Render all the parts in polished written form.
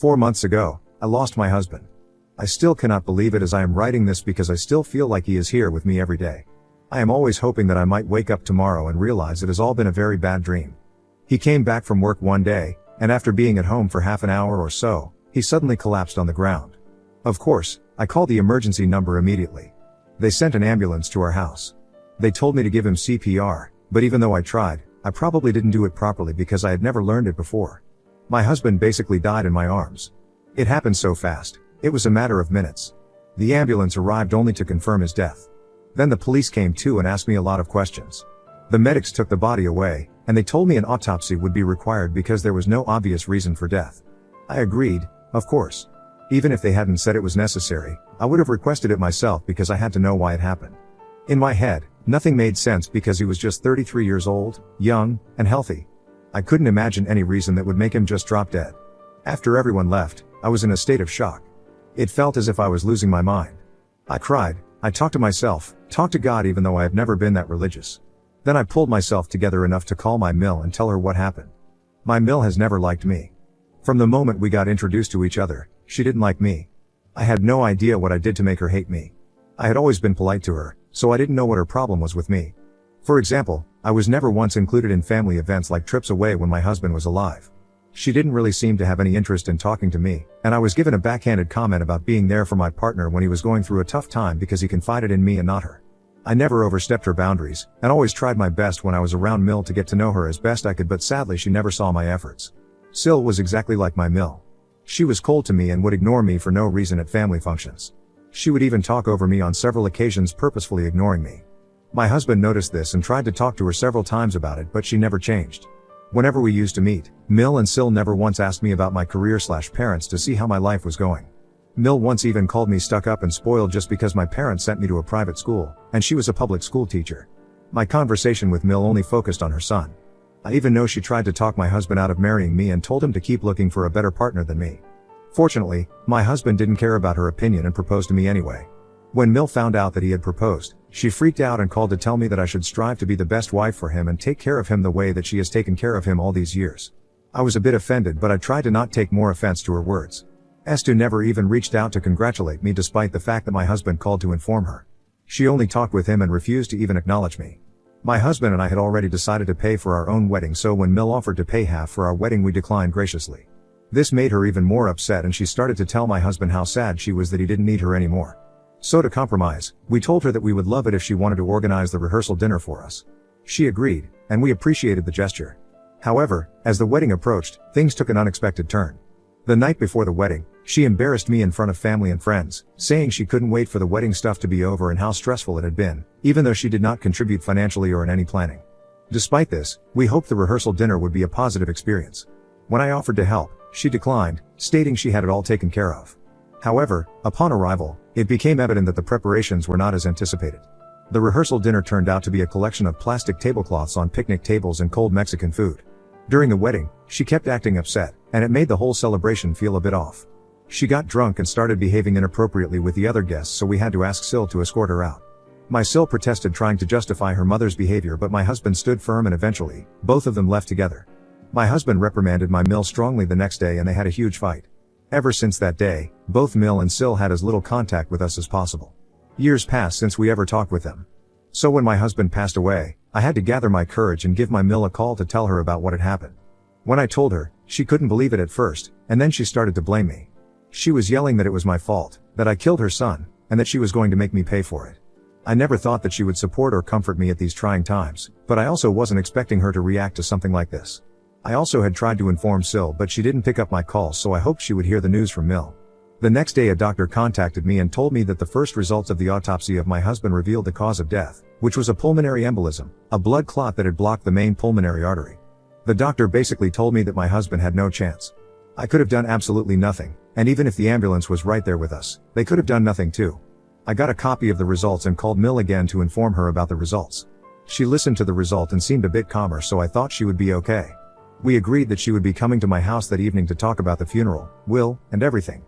4 months ago, I lost my husband. I still cannot believe it as I am writing this because I still feel like he is here with me every day. I am always hoping that I might wake up tomorrow and realize it has all been a very bad dream. He came back from work one day, and after being at home for half an hour or so, he suddenly collapsed on the ground. Of course, I called the emergency number immediately. They sent an ambulance to our house. They told me to give him CPR, but even though I tried, I probably didn't do it properly because I had never learned it before. My husband basically died in my arms. It happened so fast, it was a matter of minutes. The ambulance arrived only to confirm his death. Then the police came too and asked me a lot of questions. The medics took the body away, and they told me an autopsy would be required because there was no obvious reason for death. I agreed, of course. Even if they hadn't said it was necessary, I would have requested it myself because I had to know why it happened. In my head, nothing made sense because he was just 33 years old, young, and healthy. I couldn't imagine any reason that would make him just drop dead. After everyone left, I was in a state of shock. It felt as if I was losing my mind. I cried, I talked to myself, talked to God even though I have never been that religious. Then I pulled myself together enough to call my mill and tell her what happened. My mill has never liked me. From the moment we got introduced to each other, she didn't like me. I had no idea what I did to make her hate me. I had always been polite to her, so I didn't know what her problem was with me. For example, I was never once included in family events like trips away when my husband was alive. She didn't really seem to have any interest in talking to me, and I was given a backhanded comment about being there for my partner when he was going through a tough time because he confided in me and not her. I never overstepped her boundaries, and always tried my best when I was around Mill to get to know her as best I could, but sadly she never saw my efforts. Sil was exactly like my Mill. She was cold to me and would ignore me for no reason at family functions. She would even talk over me on several occasions, purposefully ignoring me. My husband noticed this and tried to talk to her several times about it, but she never changed. Whenever we used to meet, Mill and Sil never once asked me about my career/parents to see how my life was going. Mill once even called me stuck up and spoiled just because my parents sent me to a private school, and she was a public school teacher. My conversation with Mill only focused on her son. I even know she tried to talk my husband out of marrying me and told him to keep looking for a better partner than me. Fortunately, my husband didn't care about her opinion and proposed to me anyway. When Mill found out that he had proposed, she freaked out and called to tell me that I should strive to be the best wife for him and take care of him the way that she has taken care of him all these years. I was a bit offended, but I tried to not take more offense to her words. Estu never even reached out to congratulate me despite the fact that my husband called to inform her. She only talked with him and refused to even acknowledge me. My husband and I had already decided to pay for our own wedding, so when Mill offered to pay half for our wedding we declined graciously. This made her even more upset and she started to tell my husband how sad she was that he didn't need her anymore. So to compromise, we told her that we would love it if she wanted to organize the rehearsal dinner for us. She agreed, and we appreciated the gesture. However, as the wedding approached, things took an unexpected turn. The night before the wedding, she embarrassed me in front of family and friends, saying she couldn't wait for the wedding stuff to be over and how stressful it had been, even though she did not contribute financially or in any planning. Despite this, we hoped the rehearsal dinner would be a positive experience. When I offered to help, she declined, stating she had it all taken care of. However, upon arrival, it became evident that the preparations were not as anticipated. The rehearsal dinner turned out to be a collection of plastic tablecloths on picnic tables and cold Mexican food. During the wedding, she kept acting upset, and it made the whole celebration feel a bit off. She got drunk and started behaving inappropriately with the other guests, so we had to ask Sil to escort her out. My Sil protested, trying to justify her mother's behavior, but my husband stood firm and eventually, both of them left together. My husband reprimanded my Mill strongly the next day and they had a huge fight. Ever since that day, both Mill and Sil had as little contact with us as possible. Years passed since we ever talked with them. So when my husband passed away, I had to gather my courage and give my Mill a call to tell her about what had happened. When I told her, she couldn't believe it at first, and then she started to blame me. She was yelling that it was my fault, that I killed her son, and that she was going to make me pay for it. I never thought that she would support or comfort me at these trying times, but I also wasn't expecting her to react to something like this. I also had tried to inform Sil, but she didn't pick up my calls, so I hoped she would hear the news from Mill. The next day a doctor contacted me and told me that the first results of the autopsy of my husband revealed the cause of death, which was a pulmonary embolism, a blood clot that had blocked the main pulmonary artery. The doctor basically told me that my husband had no chance. I could have done absolutely nothing, and even if the ambulance was right there with us, they could have done nothing too. I got a copy of the results and called Mill again to inform her about the results. She listened to the result and seemed a bit calmer, so I thought she would be okay. We agreed that she would be coming to my house that evening to talk about the funeral, will, and everything.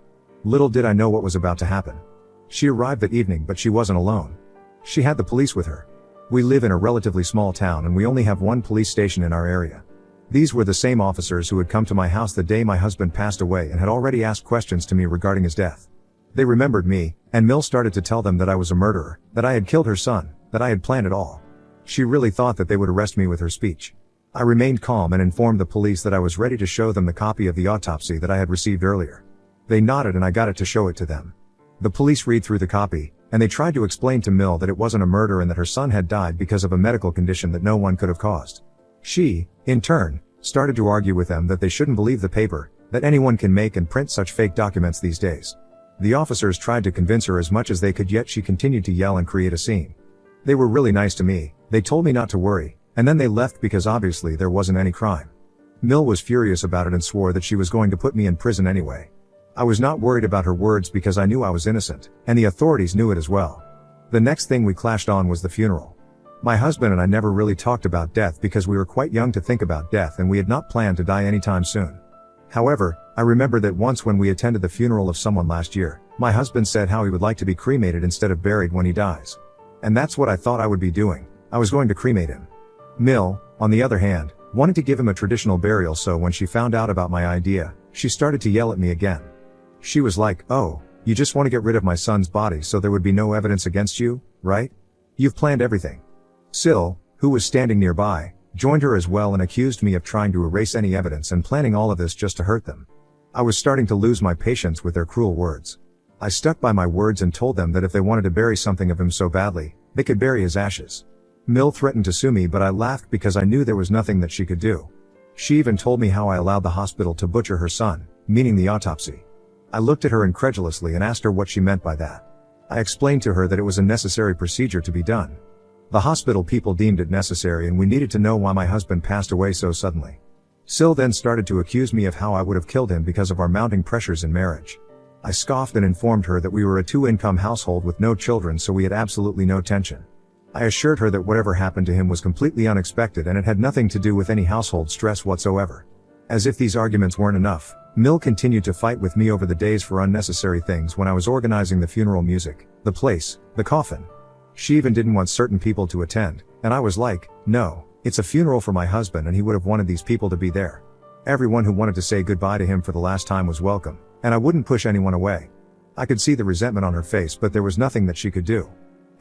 Little did I know what was about to happen. She arrived that evening, but she wasn't alone. She had the police with her. We live in a relatively small town and we only have one police station in our area. These were the same officers who had come to my house the day my husband passed away and had already asked questions to me regarding his death. They remembered me, and Mill started to tell them that I was a murderer, that I had killed her son, that I had planned it all. She really thought that they would arrest me with her speech. I remained calm and informed the police that I was ready to show them the copy of the autopsy that I had received earlier. They nodded and I got it to show it to them. The police read through the copy, and they tried to explain to Mill that it wasn't a murder and that her son had died because of a medical condition that no one could have caused. She, in turn, started to argue with them that they shouldn't believe the paper, that anyone can make and print such fake documents these days. The officers tried to convince her as much as they could, yet she continued to yell and create a scene. They were really nice to me, they told me not to worry, and then they left because obviously there wasn't any crime. Mill was furious about it and swore that she was going to put me in prison anyway. I was not worried about her words because I knew I was innocent, and the authorities knew it as well. The next thing we clashed on was the funeral. My husband and I never really talked about death because we were quite young to think about death and we had not planned to die anytime soon. However, I remember that once when we attended the funeral of someone last year, my husband said how he would like to be cremated instead of buried when he dies. And that's what I thought I would be doing. I was going to cremate him. Mill, on the other hand, wanted to give him a traditional burial, so when she found out about my idea, she started to yell at me again. She was like, "Oh, you just want to get rid of my son's body so there would be no evidence against you, right? You've planned everything." Sil, who was standing nearby, joined her as well and accused me of trying to erase any evidence and planning all of this just to hurt them. I was starting to lose my patience with their cruel words. I stuck by my words and told them that if they wanted to bury something of him so badly, they could bury his ashes. Mill threatened to sue me, but I laughed because I knew there was nothing that she could do. She even told me how I allowed the hospital to butcher her son, meaning the autopsy. I looked at her incredulously and asked her what she meant by that. I explained to her that it was a necessary procedure to be done. The hospital people deemed it necessary and we needed to know why my husband passed away so suddenly. Sil then started to accuse me of how I would have killed him because of our mounting pressures in marriage. I scoffed and informed her that we were a two-income household with no children, so we had absolutely no tension. I assured her that whatever happened to him was completely unexpected and it had nothing to do with any household stress whatsoever. As if these arguments weren't enough, Mill continued to fight with me over the days for unnecessary things when I was organizing the funeral music, the place, the coffin. She even didn't want certain people to attend, and I was like, no, it's a funeral for my husband and he would have wanted these people to be there. Everyone who wanted to say goodbye to him for the last time was welcome, and I wouldn't push anyone away. I could see the resentment on her face, but there was nothing that she could do.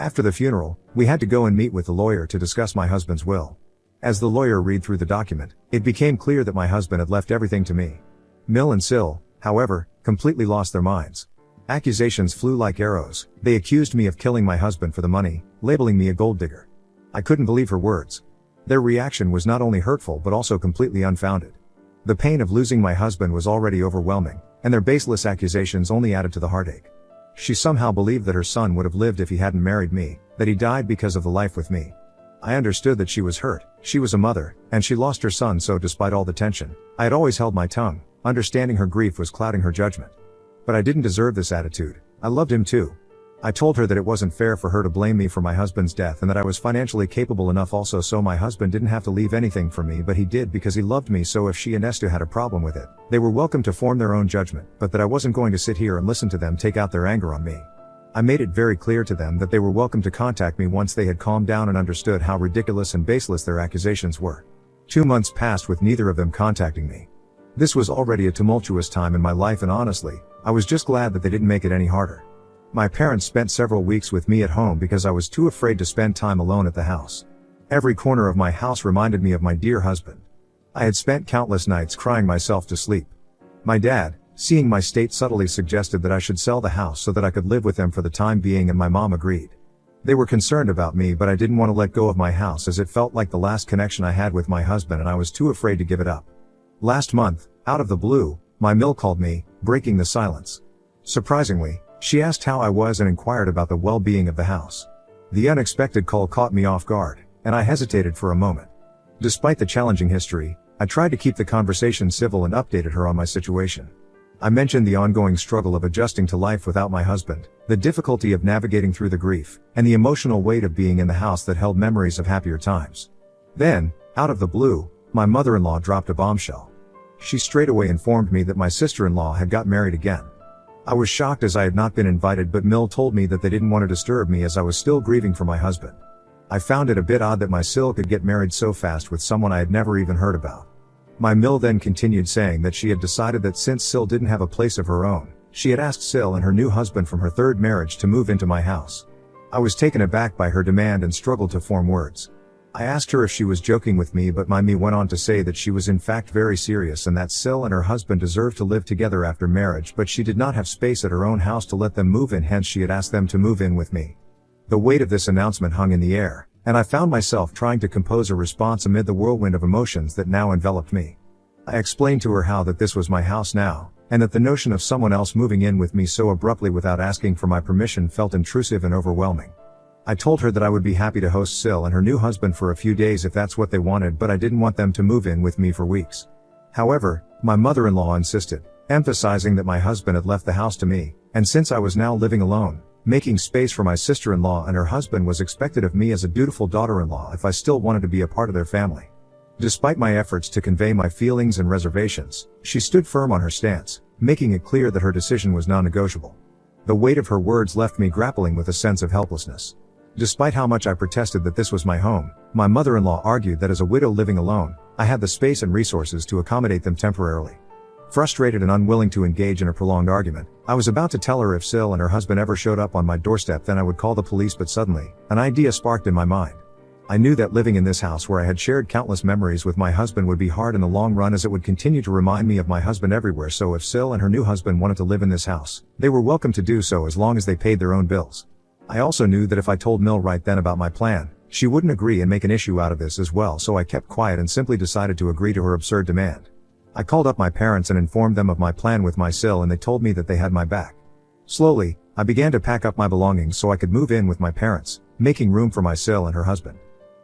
After the funeral, we had to go and meet with the lawyer to discuss my husband's will. As the lawyer read through the document, it became clear that my husband had left everything to me. Mill and Sil, however, completely lost their minds. Accusations flew like arrows. They accused me of killing my husband for the money, labeling me a gold digger. I couldn't believe her words. Their reaction was not only hurtful but also completely unfounded. The pain of losing my husband was already overwhelming, and their baseless accusations only added to the heartache. She somehow believed that her son would have lived if he hadn't married me, that he died because of the life with me. I understood that she was hurt, she was a mother, and she lost her son, so despite all the tension, I had always held my tongue. Understanding her grief was clouding her judgment. But I didn't deserve this attitude. I loved him too. I told her that it wasn't fair for her to blame me for my husband's death and that I was financially capable enough also, so my husband didn't have to leave anything for me, but he did because he loved me, so if she and Estu had a problem with it, they were welcome to form their own judgment, but that I wasn't going to sit here and listen to them take out their anger on me. I made it very clear to them that they were welcome to contact me once they had calmed down and understood how ridiculous and baseless their accusations were. 2 months passed with neither of them contacting me. This was already a tumultuous time in my life, and honestly, I was just glad that they didn't make it any harder. My parents spent several weeks with me at home because I was too afraid to spend time alone at the house. Every corner of my house reminded me of my dear husband. I had spent countless nights crying myself to sleep. My dad, seeing my state, subtly suggested that I should sell the house so that I could live with them for the time being, and my mom agreed. They were concerned about me, but I didn't want to let go of my house as it felt like the last connection I had with my husband, and I was too afraid to give it up. Last month, out of the blue, my Mill called me, breaking the silence. Surprisingly, she asked how I was and inquired about the well-being of the house. The unexpected call caught me off guard, and I hesitated for a moment. Despite the challenging history, I tried to keep the conversation civil and updated her on my situation. I mentioned the ongoing struggle of adjusting to life without my husband, the difficulty of navigating through the grief, and the emotional weight of being in the house that held memories of happier times. Then, out of the blue, my mother-in-law dropped a bombshell. She straightaway informed me that my sister-in-law had got married again. I was shocked as I had not been invited, but Mill told me that they didn't want to disturb me as I was still grieving for my husband. I found it a bit odd that my Sil could get married so fast with someone I had never even heard about. My Mill then continued saying that she had decided that since Sil didn't have a place of her own, she had asked Sil and her new husband from her third marriage to move into my house. I was taken aback by her demand and struggled to form words. I asked her if she was joking with me, but Mimi went on to say that she was in fact very serious and that Sil and her husband deserved to live together after marriage, but she did not have space at her own house to let them move in, hence she had asked them to move in with me. The weight of this announcement hung in the air, and I found myself trying to compose a response amid the whirlwind of emotions that now enveloped me. I explained to her how that this was my house now, and that the notion of someone else moving in with me so abruptly without asking for my permission felt intrusive and overwhelming. I told her that I would be happy to host Sil and her new husband for a few days if that's what they wanted, but I didn't want them to move in with me for weeks. However, my mother-in-law insisted, emphasizing that my husband had left the house to me, and since I was now living alone, making space for my sister-in-law and her husband was expected of me as a dutiful daughter-in-law if I still wanted to be a part of their family. Despite my efforts to convey my feelings and reservations, she stood firm on her stance, making it clear that her decision was non-negotiable. The weight of her words left me grappling with a sense of helplessness. Despite how much I protested that this was my home, my mother-in-law argued that as a widow living alone, I had the space and resources to accommodate them temporarily. Frustrated and unwilling to engage in a prolonged argument, I was about to tell her if Sil and her husband ever showed up on my doorstep then I would call the police, but suddenly, an idea sparked in my mind. I knew that living in this house where I had shared countless memories with my husband would be hard in the long run, as it would continue to remind me of my husband everywhere, so if Sil and her new husband wanted to live in this house, they were welcome to do so as long as they paid their own bills. I also knew that if I told Mill right then about my plan, she wouldn't agree and make an issue out of this as well, so I kept quiet and simply decided to agree to her absurd demand. I called up my parents and informed them of my plan with my Sil, and they told me that they had my back. Slowly, I began to pack up my belongings so I could move in with my parents, making room for my Sil and her husband.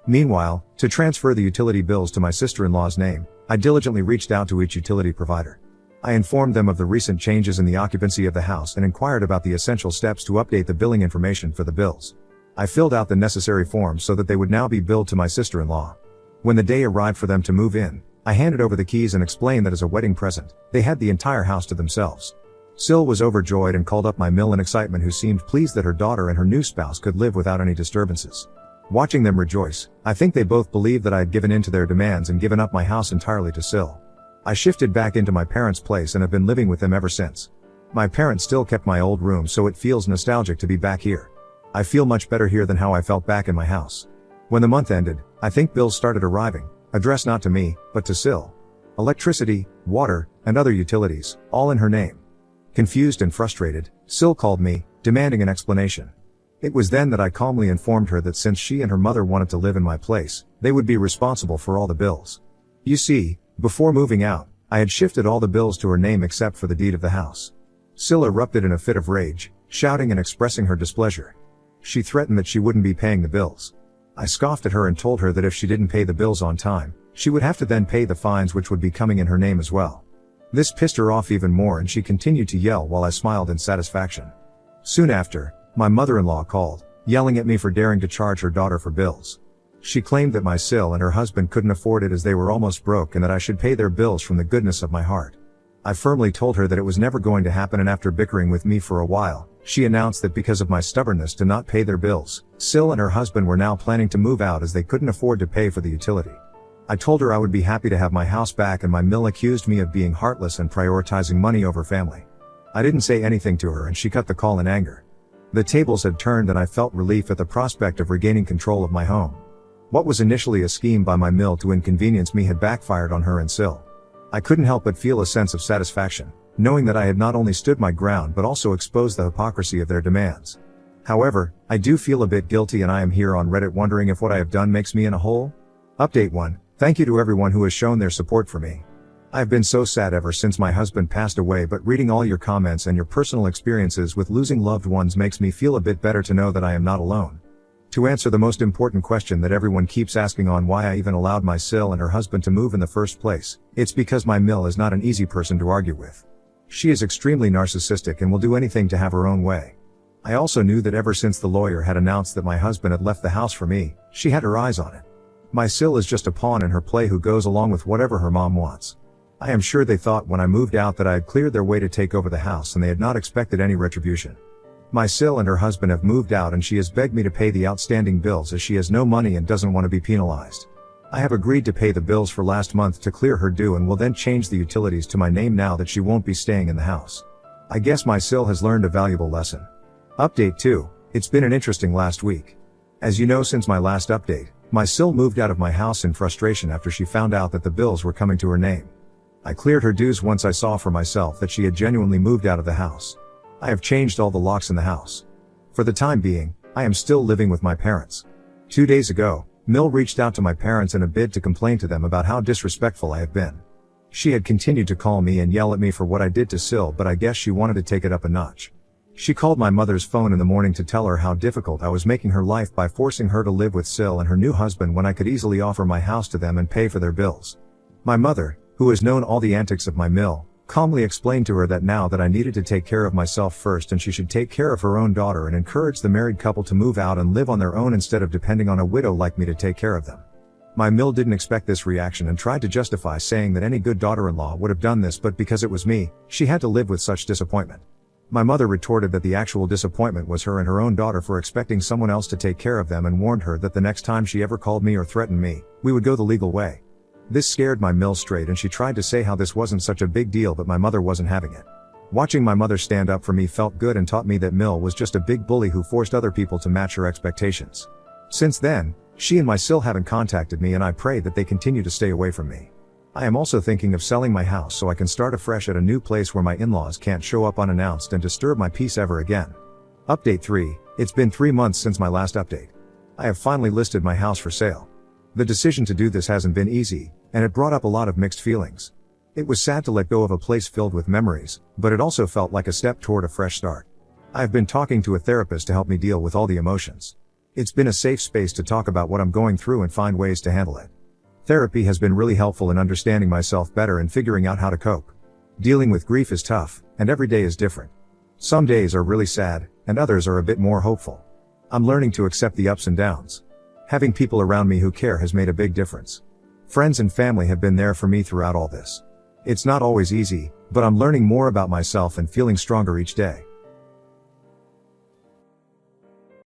Meanwhile, to transfer the utility bills to my sister-in-law's name, I diligently reached out to each utility provider. I informed them of the recent changes in the occupancy of the house and inquired about the essential steps to update the billing information for the bills. I filled out the necessary forms so that they would now be billed to my sister-in-law. When the day arrived for them to move in, I handed over the keys and explained that as a wedding present, they had the entire house to themselves. Sil was overjoyed and called up my Mill in excitement, who seemed pleased that her daughter and her new spouse could live without any disturbances. Watching them rejoice, I think they both believed that I had given in to their demands and given up my house entirely to Sil. I shifted back into my parents' place and have been living with them ever since. My parents still kept my old room, so it feels nostalgic to be back here. I feel much better here than how I felt back in my house. When the month ended, I think bills started arriving, addressed not to me, but to Sil. Electricity, water, and other utilities, all in her name. Confused and frustrated, Sil called me, demanding an explanation. It was then that I calmly informed her that since she and her mother wanted to live in my place, they would be responsible for all the bills. You see, before moving out, I had shifted all the bills to her name except for the deed of the house. Sil erupted in a fit of rage, shouting and expressing her displeasure. She threatened that she wouldn't be paying the bills. I scoffed at her and told her that if she didn't pay the bills on time, she would have to then pay the fines, which would be coming in her name as well. This pissed her off even more, and she continued to yell while I smiled in satisfaction. Soon after, my mother-in-law called, yelling at me for daring to charge her daughter for bills. She claimed that my Sil and her husband couldn't afford it as they were almost broke, and that I should pay their bills from the goodness of my heart. I firmly told her that it was never going to happen, and after bickering with me for a while, she announced that because of my stubbornness to not pay their bills, Sil and her husband were now planning to move out as they couldn't afford to pay for the utility. I told her I would be happy to have my house back, and my Mill accused me of being heartless and prioritizing money over family. I didn't say anything to her and she cut the call in anger. The tables had turned and I felt relief at the prospect of regaining control of my home. What was initially a scheme by my Mill to inconvenience me had backfired on her and Sil. I couldn't help but feel a sense of satisfaction, knowing that I had not only stood my ground but also exposed the hypocrisy of their demands. However, I do feel a bit guilty, and I am here on Reddit wondering if what I have done makes me in a hole? Update 1. Thank you to everyone who has shown their support for me. I have been so sad ever since my husband passed away, but reading all your comments and your personal experiences with losing loved ones makes me feel a bit better to know that I am not alone. To answer the most important question that everyone keeps asking on why I even allowed my Sil and her husband to move in the first place, it's because my Mill is not an easy person to argue with. She is extremely narcissistic and will do anything to have her own way. I also knew that ever since the lawyer had announced that my husband had left the house for me, she had her eyes on it. My Sil is just a pawn in her play who goes along with whatever her mom wants. I am sure they thought when I moved out that I had cleared their way to take over the house, and they had not expected any retribution. My Sil and her husband have moved out, and she has begged me to pay the outstanding bills as she has no money and doesn't want to be penalized. I have agreed to pay the bills for last month to clear her due and will then change the utilities to my name now that she won't be staying in the house. I guess my Sil has learned a valuable lesson. Update 2. It's been an interesting last week. As you know, since my last update, my Sil moved out of my house in frustration after she found out that the bills were coming to her name. I cleared her dues once I saw for myself that she had genuinely moved out of the house. I have changed all the locks in the house. For the time being, I am still living with my parents. 2 days ago, Mill reached out to my parents in a bid to complain to them about how disrespectful I have been. She had continued to call me and yell at me for what I did to Sil, but I guess she wanted to take it up a notch. She called my mother's phone in the morning to tell her how difficult I was making her life by forcing her to live with Sil and her new husband when I could easily offer my house to them and pay for their bills. My mother, who has known all the antics of my Mill, calmly explained to her that now that I needed to take care of myself first and she should take care of her own daughter, and encourage the married couple to move out and live on their own instead of depending on a widow like me to take care of them. My Mill didn't expect this reaction and tried to justify, saying that any good daughter-in-law would have done this, but because it was me, she had to live with such disappointment. My mother retorted that the actual disappointment was her and her own daughter for expecting someone else to take care of them, and warned her that the next time she ever called me or threatened me, we would go the legal way. This scared my Mill straight, and she tried to say how this wasn't such a big deal, but my mother wasn't having it. Watching my mother stand up for me felt good and taught me that Mill was just a big bully who forced other people to match her expectations. Since then, she and my Sil haven't contacted me, and I pray that they continue to stay away from me. I am also thinking of selling my house so I can start afresh at a new place where my in-laws can't show up unannounced and disturb my peace ever again. Update 3. It's been 3 months since my last update. I have finally listed my house for sale. The decision to do this hasn't been easy, and it brought up a lot of mixed feelings. It was sad to let go of a place filled with memories, but it also felt like a step toward a fresh start. I have been talking to a therapist to help me deal with all the emotions. It's been a safe space to talk about what I'm going through and find ways to handle it. Therapy has been really helpful in understanding myself better and figuring out how to cope. Dealing with grief is tough, and every day is different. Some days are really sad, and others are a bit more hopeful. I'm learning to accept the ups and downs. Having people around me who care has made a big difference. Friends and family have been there for me throughout all this. It's not always easy, but I'm learning more about myself and feeling stronger each day.